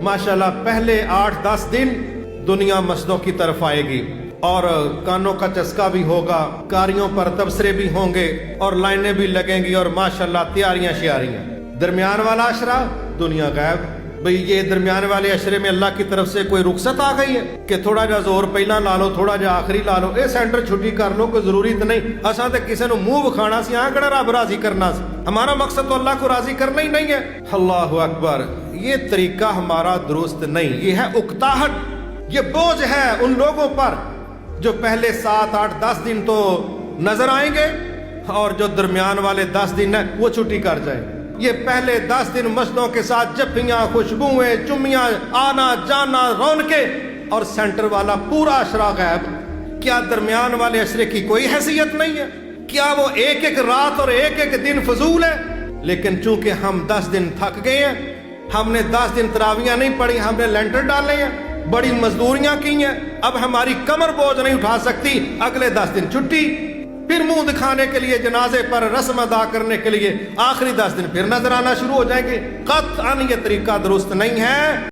माशाल्लाह पहले 8-10 दिन दुनिया मस्जिदों की तरफ आएगी और कानों का चस्का भी होगा, कारियों पर तबसरे भी होंगे और लाइनें भी लगेंगी और माशाल्लाह तैयारियां शियारियां। दरमियान वाला अशरा दुनिया गायब। भाई ये दरमियान वाले अशरे में अल्लाह की तरफ से कोई रुखसत आ गई है कि थोड़ा जा जोर पहला ला लो, थोड़ा जा आखिरी ला लो, ये सेंटर छुट्टी कर लो, कोई जरूरी तो नहीं। असा तो किसी को मुंह विखाना सी, आंकड़ा रब राजी करना सी। हमारा मकसद तो अल्लाह को राजी करना ही नहीं है। अल्लाह अकबर, ये तरीका हमारा दुरुस्त नहीं। ये है उकताहट, ये बोझ है उन लोगों पर जो पहले 7-8-10 दिन तो नजर आएंगे और जो दरमियान वाले 10 दिन है वो छुट्टी कर जाए। ये पहले 10 दिन मस्जिदों के साथ जफ्फियां, खुशबुएं, चुम्मियां, आना जाना, रौनकें और सेंटर वाला पूरा अशरा गायब। क्या दरमियान वाले अशरे की कोई हैसियत नहीं है? क्या वो एक एक रात और एक एक दिन फजूल है? लेकिन चूंकि हम 10 दिन थक गए हैं, हमने 10 दिन तरावियां नहीं पढ़ी, हमने लेंटर डाले हैं, बड़ी मजदूरियां की हैं, अब हमारी कमर बोझ नहीं उठा सकती, अगले 10 दिन छुट्टी, फिर मुंह दिखाने के लिए जनाजे पर रस्म अदा करने के लिए आखिरी 10 दिन फिर नजर आना शुरू हो जाएंगे। कतअन ये तरीका दुरुस्त नहीं है।